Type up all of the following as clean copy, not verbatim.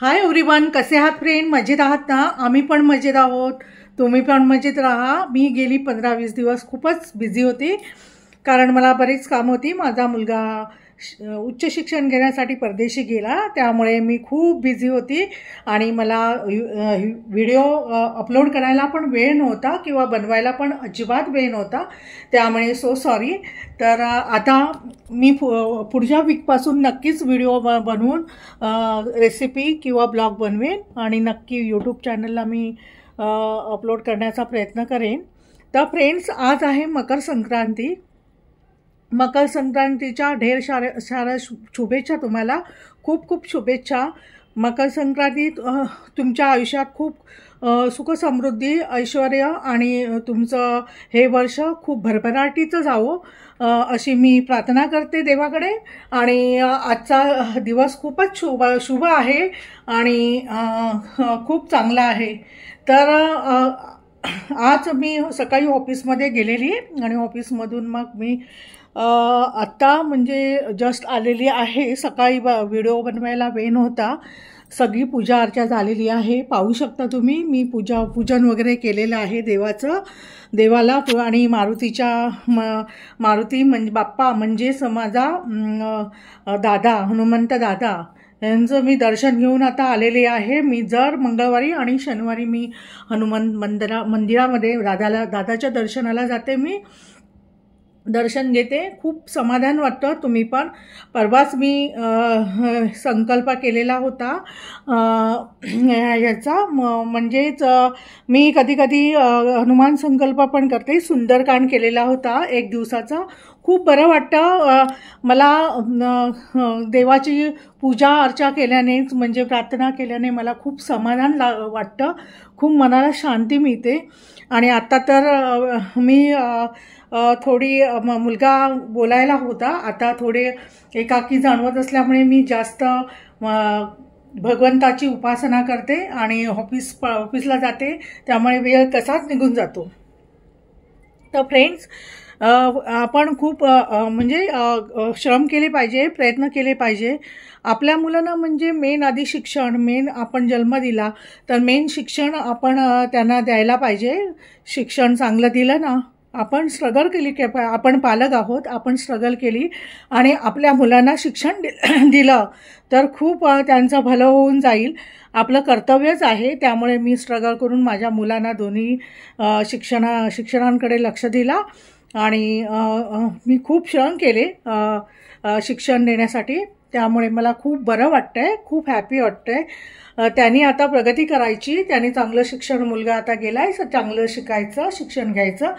Hi everyone, कसे आहात friend? मजेत आहात ना? आम्ही पण मजेत आहोत. तुम्ही पण मजेत राहा. मी गेली 15-20 दिवस खूपच बिझी होती, कारण मला बरीच काम होती. माझा मुलगा उच्च शिक्षण घेण्यासाठी परदेशी गेला, त्यामुळे मी खूप बिझी होती आणि मला व्हिडिओ अपलोड करायला पण वेळ नव्हता किंवा बनवायला पण अजिबात वेळ नव्हता. त्यामुळे सो सॉरी. तर आता मी पुढच्या वीकपासून नक्कीच व्हिडिओ बनवून रेसिपी किंवा ब्लॉग बनवेन आणि नक्की यूट्यूब चॅनलला मी अपलोड करण्याचा प्रयत्न करेन. तर फ्रेंड्स, आज आहे मकर संक्रांती. मकर संक्रांतीच्या ढेर साऱ्या शुभेच्छा तुम्हाला. खूप खूप शुभेच्छा. मकर संक्रांतीत तुमच्या आयुष्यात खूप सुखसमृद्धी, ऐश्वर आणि तुमचं हे वर्ष खूप भरभराटीचं जावं अशी मी प्रार्थना करते देवाकडे. आणि आजचा दिवस खूपच शुभ आहे आणि खूप चांगला आहे. तर आज मी सकाळी ऑफिसमध्ये गेलेली आणि ऑफिसमधून मग मी आत्ता म्हणजे जस्ट आलेली आहे. सकाळी व्हिडिओ बनवायला वेळ नव्हता. सगळी पूजा अर्चा झालेली आहे. पाहू शकता तुम्ही, मी पूजन वगैरे केलेलं आहे देवाला. आणि मारुती म्हणजे बाप्पा म्हणजेच माझा दादा, हनुमंत दादा यांचं मी दर्शन घेऊन आता आलेले आहे. मी जर मंगळवारी आणि शनिवारी मी हनुमान मंदिरामध्ये दादाच्या दर्शनाला जाते. मी दर्शन घेते. खूप समाधान वाटतं. तुम्ही पण परवाच मी संकल्प केलेला होता याचा, म्हणजेच मी कधी हनुमान संकल्प पण करते. सुंदरकांड केलेला होता 1 दिवसाचा. खूप बरं वाटतं मला. देवाची पूजा अर्चा केल्यानेच म्हणजे प्रार्थना केल्याने मला खूप समाधान वाटतं. खूप मनाला शांती मिळते. आणि आता तर मी थोडी मुलगा बोलायला होता, आता थोडे एकाकी जाणवत असल्यामुळे मी जास्त भगवंताची उपासना करते आणि ऑफिसला जाते. त्यामुळे वेळ कसाच निघून जातो. तर फ्रेंड्स, आपण खूप म्हणजे श्रम केले पाहिजे, प्रयत्न केले पाहिजे. आपल्या मुलांना म्हणजे मेन आधी शिक्षण, आपण जन्म दिला तर मेन शिक्षण आपण त्यांना द्यायला पाहिजे. शिक्षण चांगलं दिलं ना, आपण स्ट्रगल केली, आपण पालक आहोत, आपण स्ट्रगल केली आणि आपल्या मुलांना शिक्षण दिलं तर खूप त्यांचं भलं होऊन जाईल. आपलं कर्तव्यच आहे. त्यामुळे मी स्ट्रगल करून माझ्या मुलांना दोन्ही शिक्षणांकडे लक्ष दिला आणि मी खूप श्रम केले शिक्षण देण्यासाठी. त्यामुळे मला खूप बरं वाटतं आहे, खूप हॅपी वाटतं आहे. त्यांनी आता प्रगती करायची. त्यांनी चांगलं शिक्षण, मुलगा आता गेला आहे, चांगलं शिकायचं, शिक्षण घ्यायचं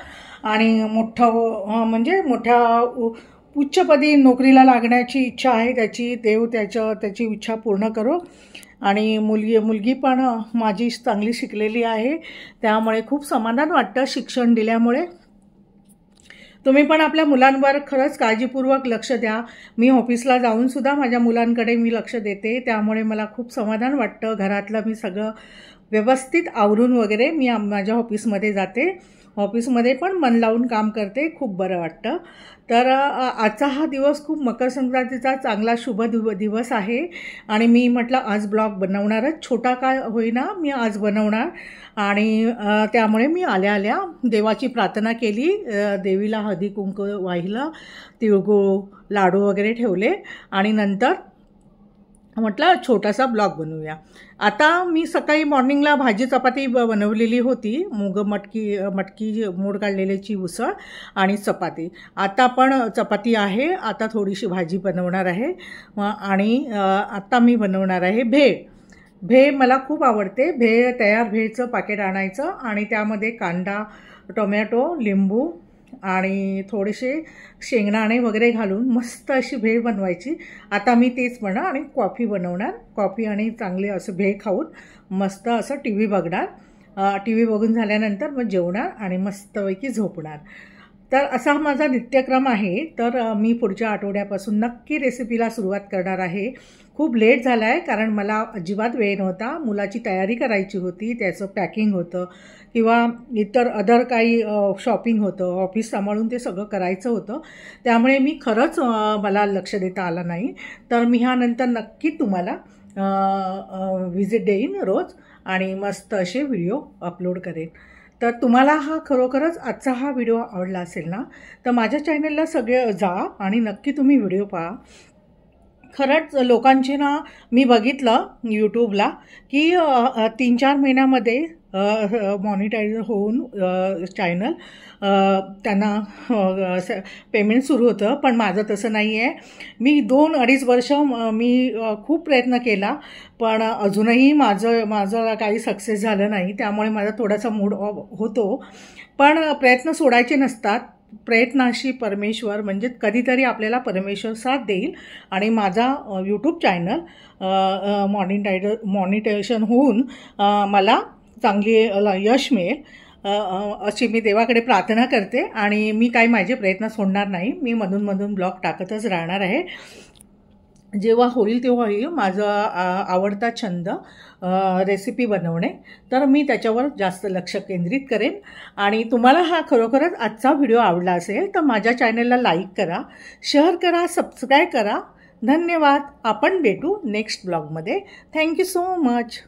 आणि मोठ्या उच्चपदी नोकरीला लागण्याची इच्छा आहे त्याची. देव त्याची इच्छा पूर्ण करो. आणि मुलगी पण माझी चांगली शिकलेली आहे. त्यामुळे खूप समाधान वाटतं शिक्षण दिल्यामुळे. तुम्ही पण आपल्या मुलांवर खरंच काळजीपूर्वक लक्ष द्या. मी ऑफिसला जाऊन सुद्धा माझ्या मुलांकडे मी लक्ष देते. त्यामुळे मला खूप समाधान वाटतं. घरातलं मी सगळं व्यवस्थित आवरून वगैरे मी माझ्या ऑफिसमध्ये जाते. ऑफिसमध्ये पण मन लावून काम करते. खूप बरं वाटतं. तर आजचा हा दिवस खूप मकर संक्रांतीचा चांगला शुभ दिवस आहे आणि मी म्हटलं आज ब्लॉग बनवणारच. छोटा काय होईना मी आज बनवणार. आणि त्यामुळे मी आल्या देवाची प्रार्थना केली. देवीला हळदी कुंकू वाहिलं, तिळगुळ लाडू वगैरे ठेवले आणि नंतर म्हटलं छोटासा ब्लॉग बनवूया. आता मी सकाळी मॉर्निंगला भाजी चपाती बनवलेली होती. मटकी मोड काढलेल्याची उसळ आणि चपाती. आता पण चपाती आहे. आता थोडीशी भाजी बनवणार आहे आणि आता मी बनवणार आहे भेळ मला खूप आवडते. तयार भेळचं पाकिट आणायचं आणि त्यामध्ये कांदा, टोमॅटो, लिंबू आणि थोडेसे शेंगदाणे वगैरे घालून मस्त अशी भेळ बनवायची. आता मी तेच बनवणार आणि कॉफी बनवणार. कॉफी आणि चांगले असं भेळ खाऊन मस्त असं टी व्ही बघून झाल्यानंतर मग जेवणार आणि मस्तपैकी झोपणार. तर असा माझा नित्यक्रम आहे. तर मी पुढच्या आठवड्यापासून नक्की रेसिपीला सुरुवात करणार आहे. खूप लेट झाला आहे कारण मला अजिबात वेळ नव्हता. मुलाची तयारी करायची होती, त्याचं पॅकिंग होतं किंवा इतर अदर काही शॉपिंग होतं, ऑफिस सांभाळून ते सगळं करायचं होतं. त्यामुळे मी खरंच मला लक्ष देता आलं नाही. तर मी ह्यानंतर नक्की तुम्हाला व्हिजिट देईन रोज आणि मस्त असे व्हिडिओ अपलोड करेन. तर तुम्हाला हा खरोखरच आजचा हा व्हिडिओ आवडला असेल ना, तर माझ्या चॅनलला सगळे जा आणि नक्की तुम्ही व्हिडिओ पहा. खरंच लोकांचे ना मी बघितलं यूट्यूबला की 3-4 महिन्यामध्ये मॉनिटाईज होऊन चॅनल त्यांना पेमेंट सुरू होतं. पण माझं तसं नाही आहे. मी 2-2.5 वर्ष मी खूप प्रयत्न केला, पण अजूनही माझं काही सक्सेस झालं नाही. त्यामुळे माझा थोडासा मूड ऑफ होतो. पण प्रयत्न सोडायचे नसतात. प्रयत्नाशी परमेश्वर, म्हणजे कधीतरी आपल्याला परमेश्वर साथ देईल आणि माझा यूट्यूब चॅनल मॉनिटायझेशन होऊन मला चांगली यश मिळेल अशी मी देवाकडे प्रार्थना करते. आणि मी काही माझे प्रयत्न सोडणार नाही. मी मधून ब्लॉग टाकतच राहणार आहे. जेव्हा होईल तेव्हाही माझा आवडता छंद रेसिपी बनवणे, तर मी त्याच्यावर जास्त लक्ष केंद्रित करेन. आणि तुम्हाला हा खरोखरच आजचा व्हिडिओ आवडला असेल तर माझ्या चॅनलला लाईक करा, शेअर करा, सबस्क्राईब करा. धन्यवाद. आपण भेटू नेक्स्ट ब्लॉगमध्ये. Thank you so much.